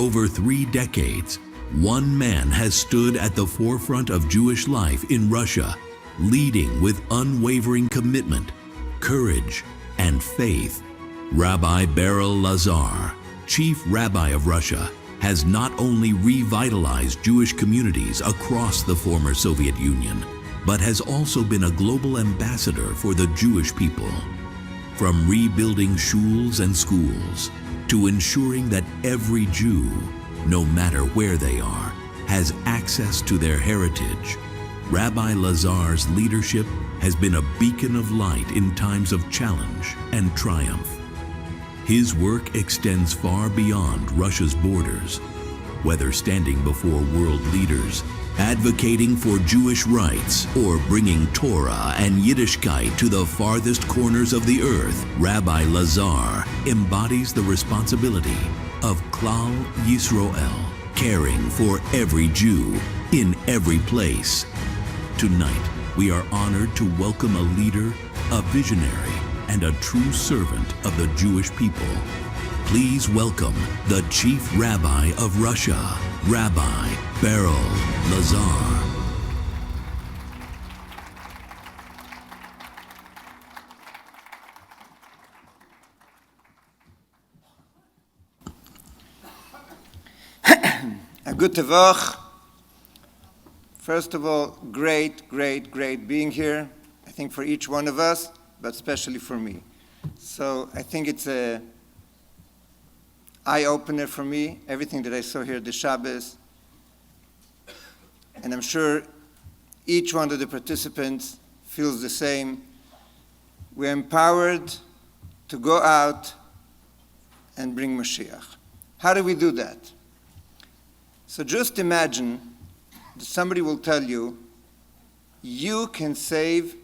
over 3 decades, one man has stood at the forefront of Jewish life in Russia, leading with unwavering commitment, courage, and faith. Rabbi Berel Lazar, Chief Rabbi of Russia, has not only revitalized Jewish communities across the former Soviet Union, but has also been a global ambassador for the Jewish people. From rebuilding shuls and schools, to ensuring that every Jew, no matter where they are, has access to their heritage, Rabbi Lazar's leadership has been a beacon of light in times of challenge and triumph. His work extends far beyond Russia's borders, whether standing before world leaders, advocating for Jewish rights, or bringing Torah and Yiddishkeit to the farthest corners of the earth. Rabbi Lazar embodies the responsibility of Klal Yisroel, caring for every Jew in every place. Tonight, we are honored to welcome a leader, a visionary, and a true servant of the Jewish people. Please welcome the Chief Rabbi of Russia, Rabbi Berel Lazar. A good tevach. First of all, great being here. I think for each one of us, but especially for me. So I think it's a eye-opener for me, everything that I saw here this Shabbos. And I'm sure each one of the participants feels the same. We're empowered to go out and bring Mashiach. How do we do that? So just imagine that somebody will tell you, you can save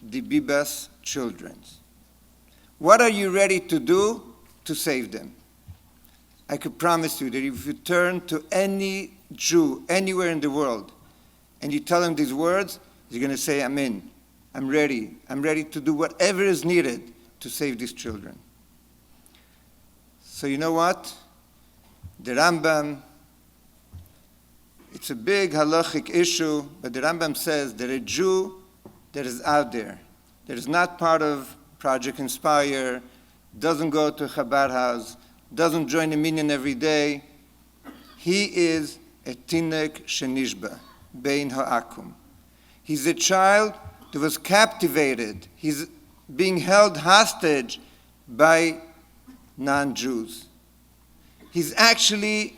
the Bibas children. What are you ready to do to save them? I could promise you that if you turn to any Jew anywhere in the world and you tell him these words, he's going to say, I'm in. I'm ready. I'm ready to do whatever is needed to save these children. So you know what? The Rambam, it's a big halachic issue, but the Rambam says that a Jew that is out there, that is not part of Project Inspire, doesn't go to a Chabad house, doesn't join a minyan every day, he is a tinek shenishba, bein ha'akum. He's a child that was captivated. He's being held hostage by non-Jews. He's actually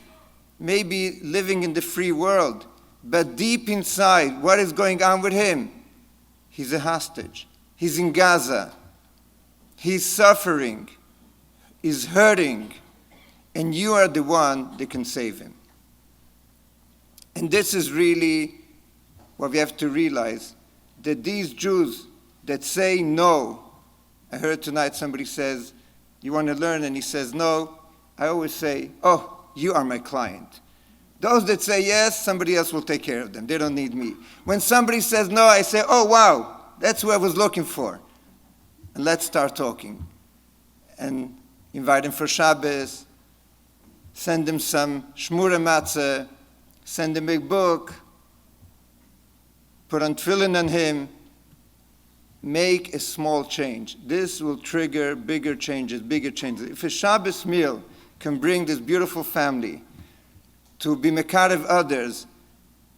maybe living in the free world, but deep inside, what is going on with him? He's a hostage. He's in Gaza. He's suffering. He's hurting. And you are the one that can save him. And this is really what we have to realize, that these Jews that say no, I heard tonight somebody says, you want to learn? And he says no. I always say, oh, you are my client. Those that say yes, somebody else will take care of them. They don't need me. When somebody says no, I say, oh, wow, that's who I was looking for. And let's start talking. And invite him for Shabbos, send him some shmura matzah, send him a book, put on tefillin on him, make a small change. This will trigger bigger changes. If a Shabbos meal can bring this beautiful family to be mekarev others,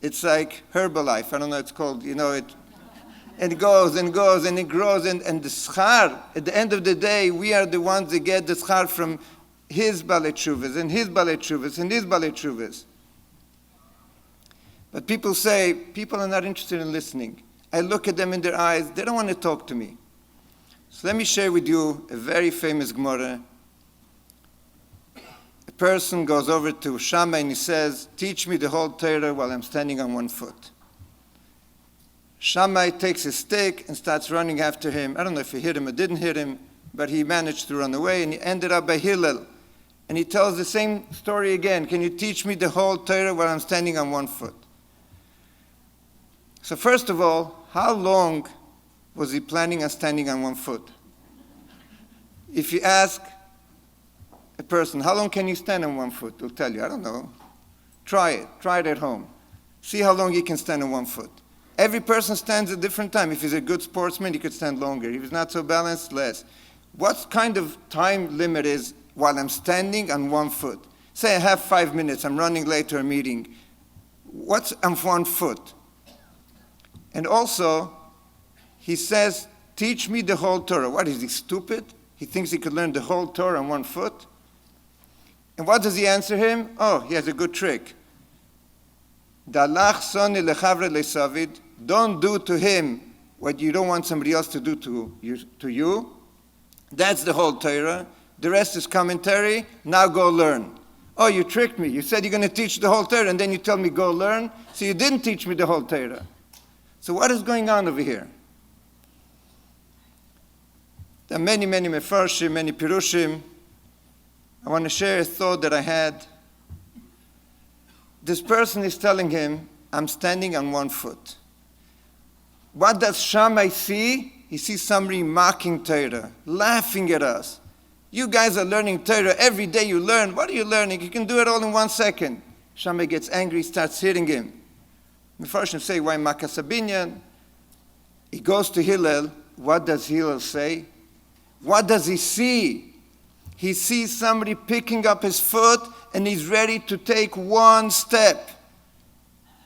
it's like Herbalife. I don't know what it's called. You know, it goes and goes and it grows. And the schar, at the end of the day, we are the ones that get the schar from his balei teshuvas and his balei teshuvas and his balei teshuvas. But people say, people are not interested in listening. I look at them in their eyes, they don't want to talk to me. So let me share with you a very famous Gemara. A person goes over to Shammai and he says, teach me the whole Torah while I'm standing on one foot. Shammai takes a stick and starts running after him. I don't know if he hit him or didn't hit him, but he managed to run away and he ended up by Hillel. And he tells the same story again. Can you teach me the whole Torah while I'm standing on one foot? So first of all, how long was he planning on standing on one foot? If you ask a person, how long can you stand on one foot? They'll tell you, I don't know. Try it. Try it at home. See how long you can stand on one foot. Every person stands at a different time. If he's a good sportsman, he could stand longer. If he's not so balanced, less. What kind of time limit is while I'm standing on one foot? Say I have 5 minutes, I'm running late to a meeting. What's on one foot? And also, he says, teach me the whole Torah. What, is he stupid? He thinks he could learn the whole Torah on one foot? And what does he answer him? Oh, he has a good trick. Don't do to him what you don't want somebody else to do to you. That's the whole Torah. The rest is commentary. Now go learn. Oh, you tricked me. You said you're going to teach the whole Torah, and then you tell me go learn. So you didn't teach me the whole Torah. So what is going on over here? There are many, many mefarshim, many pirushim. I want to share a thought that I had. This person is telling him, I'm standing on one foot. What does Shammai see? He sees somebody mocking Torah, laughing at us. You guys are learning Torah. Every day you learn. What are you learning? You can do it all in 1 second. Shammai gets angry, starts hitting him. Mefarshim say, why makasabinyan? He goes to Hillel. What does Hillel say? What does he see? He sees somebody picking up his foot and he's ready to take one step.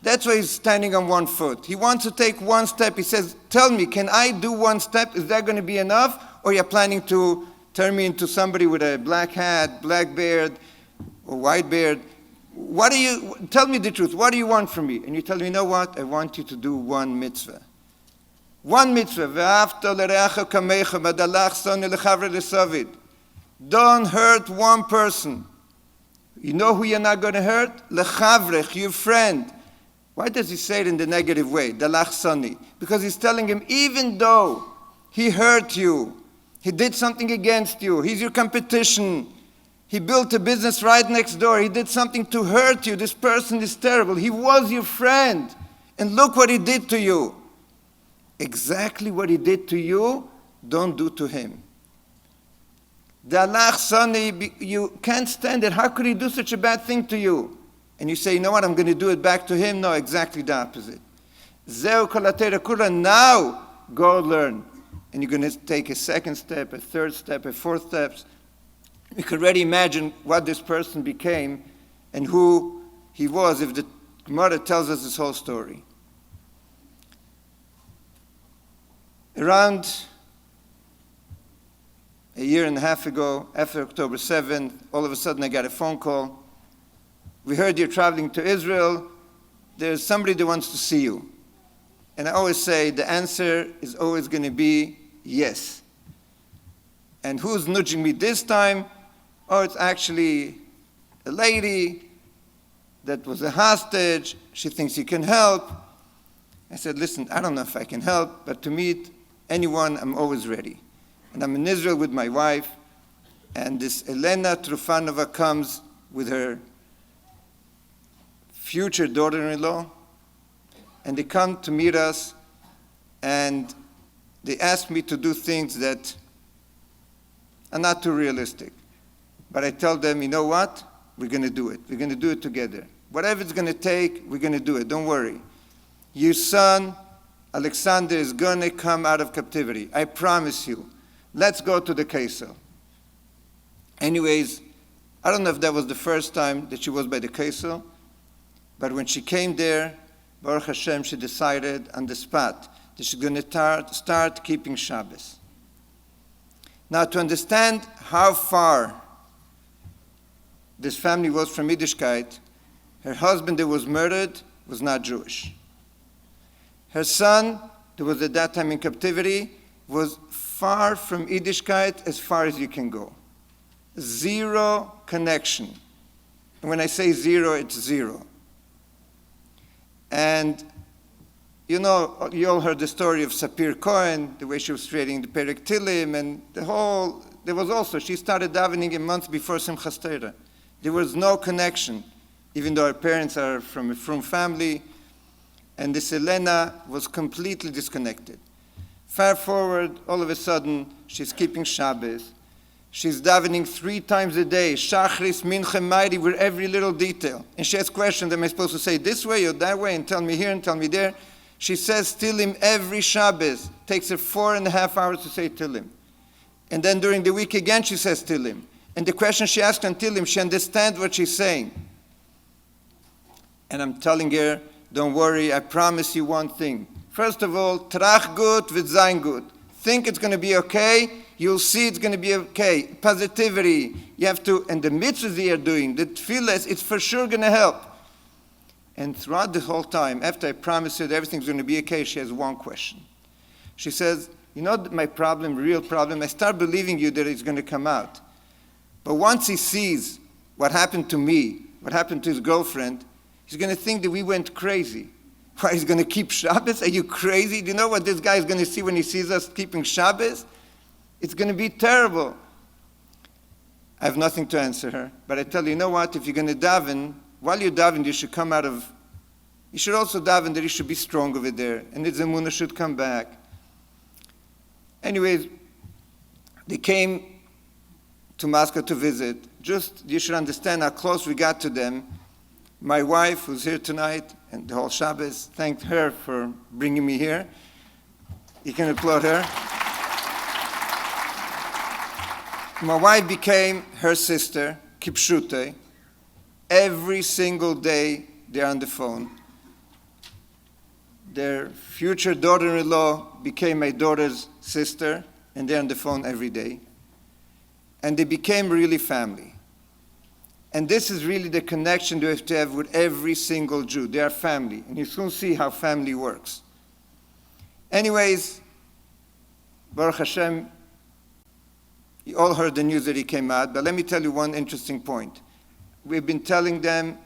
That's why he's standing on one foot. He wants to take one step. He says, tell me, can I do one step? Is that going to be enough? Or you're planning to turn me into somebody with a black hat, black beard, or white beard? Tell me the truth. What do you want from me? And you tell me, you know what? I want you to do one mitzvah. One mitzvah. Don't hurt one person. You know who you're not going to hurt? Lechavrech, your friend. Why does he say it in the negative way? Dalach sani. Because he's telling him, even though he hurt you, he did something against you, he's your competition, he built a business right next door, he did something to hurt you, this person is terrible, he was your friend, and look what he did to you. Exactly what he did to you, don't do to him. Dalach sani, you can't stand it. How could he do such a bad thing to you? And you say, you know what, I'm going to do it back to him? No, exactly the opposite. Zeu kol hatera kula, now go learn. And you're going to take a second step, a third step, a fourth step. You can already imagine what this person became and who he was if the Gemara tells us this whole story. Around a year and a half ago, after October 7th, all of a sudden I got a phone call. We heard you're traveling to Israel. There's somebody that wants to see you. And I always say the answer is always going to be yes. And who's nudging me this time? Oh, it's actually a lady that was a hostage. She thinks you can help. I said, listen, I don't know if I can help, but to meet anyone, I'm always ready. And I'm in Israel with my wife, and this Elena Trufanova comes with her future daughter-in-law, and they come to meet us, and they ask me to do things that are not too realistic. But I tell them, you know what? We're going to do it. We're going to do it together. Whatever it's going to take, we're going to do it. Don't worry. Your son, Alexander, is going to come out of captivity. I promise you. Let's go to the Kaisel. Anyways, I don't know if that was the first time that she was by the Kaisel, but when she came there, Baruch Hashem, she decided on the spot that she's going to start keeping Shabbos. Now, to understand how far this family was from Yiddishkeit, her husband that was murdered was not Jewish. Her son, that was at that time in captivity, was far from Yiddishkeit as far as you can go. Zero connection. And when I say zero, it's zero. And you know, you all heard the story of Sapir Cohen, the way she was creating the Perek Tilim, and there was also, she started davening a month before Simchas Torah. There was no connection, even though her parents are from a frum family, and this Elena was completely disconnected. Fast forward, all of a sudden, she's keeping Shabbos. She's davening 3 times a day, Shachris, Mincha, Mairi, with every little detail. And she has questions, am I supposed to say this way or that way, and tell me here and tell me there? She says Tillim every Shabbos. Takes her 4.5 hours to say Tillim. And then during the week again she says Tillim. And the question she asks on Tillim, she understands what she's saying. And I'm telling her, don't worry, I promise you one thing. First of all, trach gut with sein gut. Think it's going to be okay, you'll see it's going to be okay. Positivity, you have to, and the mitzvahs that you're doing, the tefillas, it's for sure going to help. And throughout the whole time, after I promised her that everything's going to be okay, she has one question. She says, you know my problem, real problem, I start believing you that it's going to come out. But once he sees what happened to me, what happened to his girlfriend, he's going to think that we went crazy. Why, he's going to keep Shabbos? Are you crazy? Do you know what this guy is going to see when he sees us keeping Shabbos? It's going to be terrible. I have nothing to answer her. But I tell you, you know what? If you're going to daven, while you're davening, you should come out of... You should also daven that you should be strong over there. And the Emunah should come back. Anyways, they came to Moscow to visit. Just, you should understand how close we got to them. My wife, who's here tonight, and the whole Shabbos, thanked her for bringing me here. You can applaud her. My wife became her sister, Kipshute. Every single day, they're on the phone. Their future daughter-in-law became my daughter's sister, and they're on the phone every day. And they became really family. And this is really the connection you have to have with every single Jew. They are family. And you soon see how family works. Anyways, Baruch Hashem, you all heard the news that he came out, but let me tell you one interesting point. We've been telling them,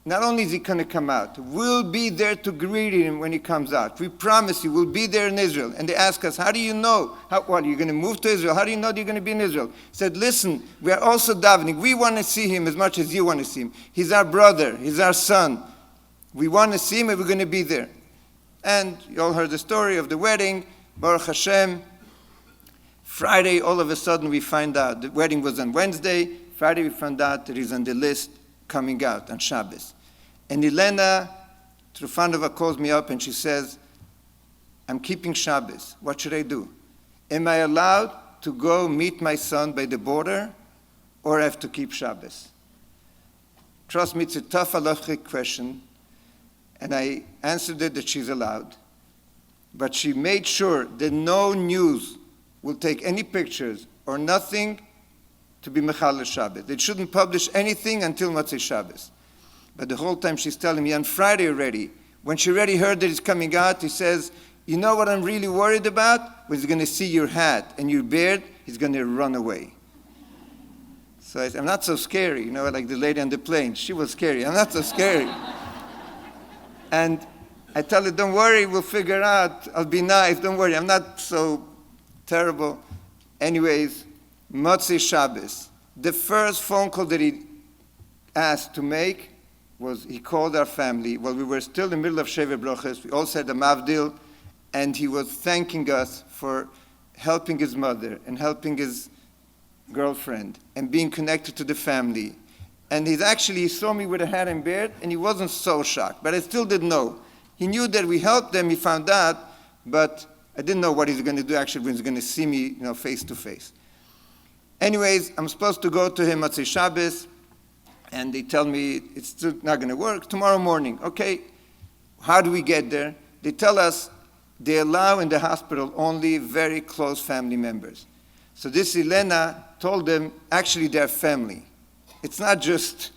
not only is he going to come out, we'll be there to greet him when he comes out. We promise you, we'll be there in Israel. And they ask us, how do you know? What, you're going to move to Israel? How do you know that you're going to be in Israel? He said, listen, we are also davening. We want to see him as much as you want to see him. He's our brother. He's our son. We want to see him and we're going to be there. And you all heard the story of the wedding. Baruch Hashem. Friday, all of a sudden, we find out. The wedding was on Wednesday. Friday, we found out that he's on the list coming out on Shabbos. And Elena Trufanova calls me up and she says, I'm keeping Shabbos. What should I do? Am I allowed to go meet my son by the border or I have to keep Shabbos? Trust me, it's a tough halachic question. And I answered it that she's allowed. But she made sure that no news will take any pictures or nothing to be Mechal Shabbos. They shouldn't publish anything until Motzei Shabbos. But the whole time she's telling me on Friday already, when she already heard that it's coming out, he says, you know what I'm really worried about? When he's going to see your hat and your beard, he's going to run away. So I said, I'm not so scary, you know, like the lady on the plane. She was scary. I'm not so scary. And I tell her, don't worry, we'll figure out. I'll be nice. Don't worry, I'm not so terrible. Anyways, Motzei Shabbos. The first phone call that he asked to make was he called our family while we were still in the middle of Sheva Broches. We all said the Mavdil, and he was thanking us for helping his mother and helping his girlfriend and being connected to the family. And he saw me with a hat and beard, and he wasn't so shocked, but I still didn't know. He knew that we helped them, he found out, but I didn't know what he's going to do actually when he's going to see me, face to face. Anyways, I'm supposed to go to him Motzei Shabbos, and they tell me it's still not going to work. Tomorrow morning, okay. How do we get there? They tell us they allow in the hospital only very close family members. So this Elena told them, actually they're family. It's not just,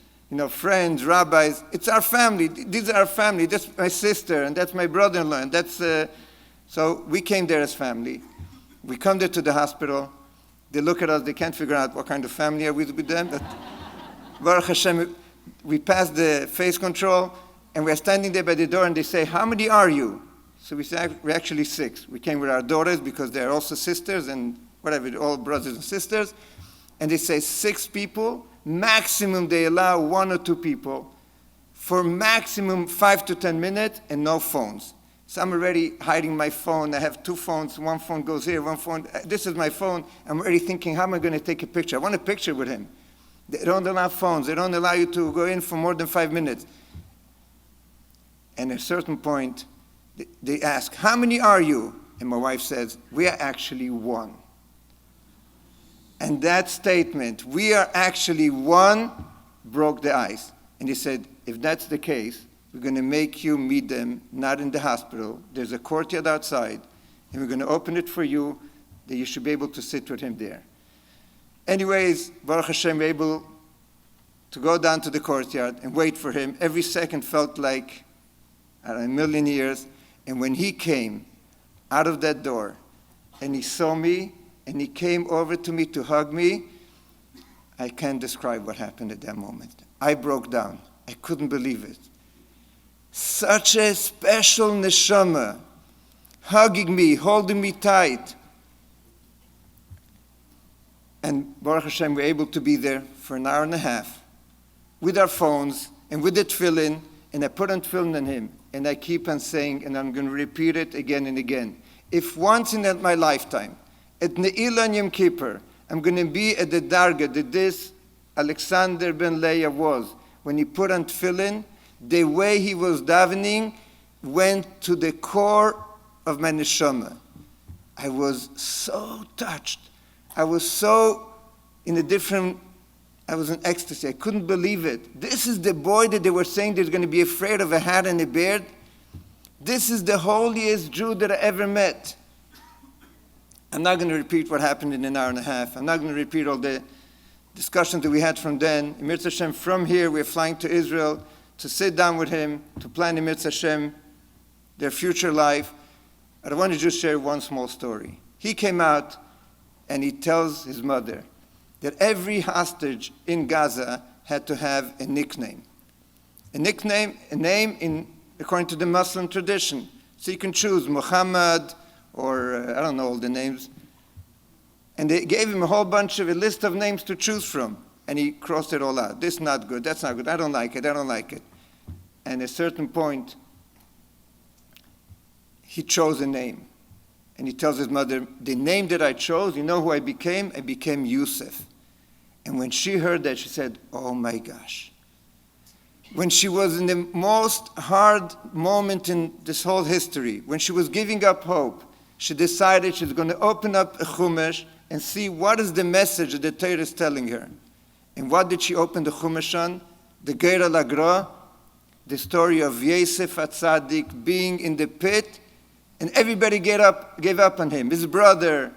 friends, rabbis. It's our family. These are our family. That's my sister, and that's my brother-in-law, and that's... So we came there as family. We come there to the hospital. They look at us. They can't figure out what kind of family are we with them. But Baruch Hashem, we pass the face control, and we're standing there by the door, and they say, how many are you? So we say, we're actually 6. We came with our daughters because they're also sisters, and whatever, all brothers and sisters. And they say 6 people. Maximum, they allow 1 or 2 people for maximum 5 to 10 minutes and no phones. So I'm already hiding my phone. I have two phones. One phone goes here, one phone. This is my phone. I'm already thinking, how am I going to take a picture? I want a picture with him. They don't allow phones. They don't allow you to go in for more than 5 minutes. And at a certain point, they ask, how many are you? And my wife says, we are actually one. And that statement, we are actually one, broke the ice. And he said, if that's the case, we're going to make you meet them, not in the hospital. There's a courtyard outside, and we're going to open it for you, that you should be able to sit with him there. Anyways, Baruch Hashem, we're able to go down to the courtyard and wait for him. Every second felt like, I don't know, a million years. And when he came out of that door, and he saw me, and he came over to me to hug me, I can't describe what happened at that moment. I broke down. I couldn't believe it. Such a special neshama, hugging me, holding me tight. And Baruch Hashem, we're able to be there for an hour and a half with our phones and with the tefillin, and I put on tefillin on him, and I keep on saying, and I'm going to repeat it again and again. If once in my lifetime, at Ne'ilah and Yom Kippur, I'm going to be at the darga that this Alexander ben Leah was, when he put on tefillin, the way he was davening went to the core of my neshama. I was so touched. I was so I was in ecstasy. I couldn't believe it. This is the boy that they were saying there's going to be afraid of a hat and a beard. This is the holiest Jew that I ever met. I'm not going to repeat what happened in an hour and a half. I'm not going to repeat all the discussions that we had from then. In Mirz Hashem, from here, we're flying to Israel to sit down with him, to plan in Mirz Hashem their future life. I want to just share one small story. He came out and he tells his mother that every hostage in Gaza had to have a nickname. A name according to the Muslim tradition. So you can choose Muhammad or I don't know all the names. And they gave him a list of names to choose from. And he crossed it all out. This is not good, that's not good, I don't like it. And at a certain point, he chose a name. And he tells his mother, the name that I chose, you know who I became? I became Yusuf. And when she heard that, she said, oh my gosh. When she was in the most hard moment in this whole history, when she was giving up hope, she decided she's going to open up a Chumash and see what is the message that the Torah is telling her. And what did she open the Chumash on? The Geira Lagra, the story of Yosef HaTzadik being in the pit, and everybody gave up on him. His brothers,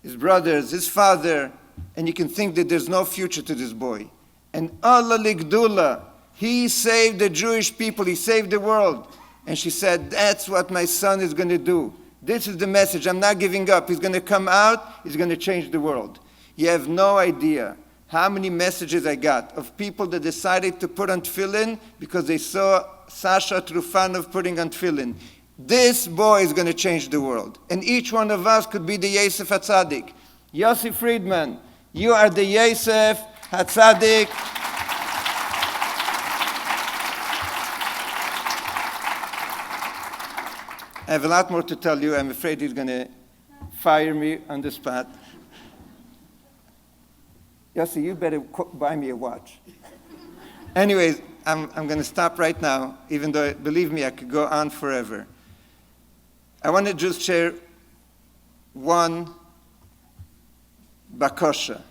his father, and you can think that there's no future to this boy. And Allah Ligdula, he saved the Jewish people, he saved the world. And she said, that's what my son is going to do. This is the message, I'm not giving up. He's going to come out, he's going to change the world. You have no idea how many messages I got of people that decided to put on tefillin because they saw Sasha Trufanov putting on tefillin. This boy is going to change the world. And each one of us could be the Yosef HaTzadik. Yossi Friedman, you are the Yosef HaTzadik. I have a lot more to tell you. I'm afraid he's going to fire me on the spot. Yossi, you better buy me a watch. Anyways, I'm going to stop right now, even though, believe me, I could go on forever. I want to just share one bakosha.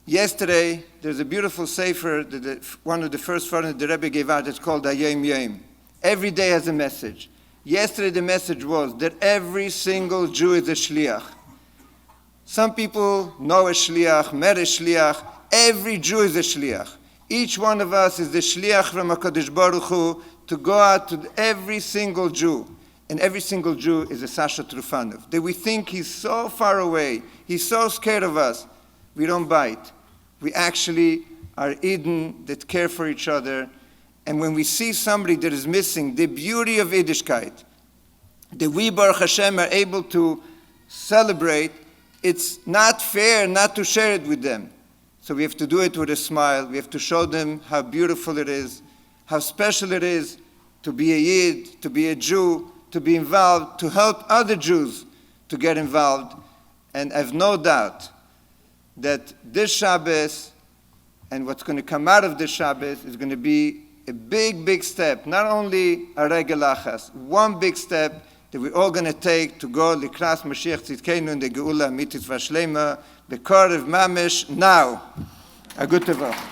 Yesterday, there's a beautiful sefer that one of the first ones the Rabbi gave out. It's called Hayom Yom. Every day has a message. Yesterday, the message was that every single Jew is a shliach. Some people know a shliach, met a shliach. Every Jew is a shliach. Each one of us is the shliach from HaKadosh Baruch Hu to go out to every single Jew. And every single Jew is a Sasha Trufanov. That we think he's so far away, he's so scared of us. We don't bite. We actually are Eden that care for each other. And when we see somebody that is missing the beauty of Yiddishkeit, that we, Baruch Hashem, are able to celebrate, it's not fair not to share it with them. So we have to do it with a smile. We have to show them how beautiful it is, how special it is, to be a Yid, to be a Jew, to be involved, to help other Jews to get involved. And I have no doubt that this Shabbos and what's going to come out of this Shabbos is going to be a big, big step. Not only a regel achas, one big step that we're all going to take to go likras Mashiach Tzidkeinu in the Geula Amitis Vashlema, Bekorev Mamish, now. A good tevah.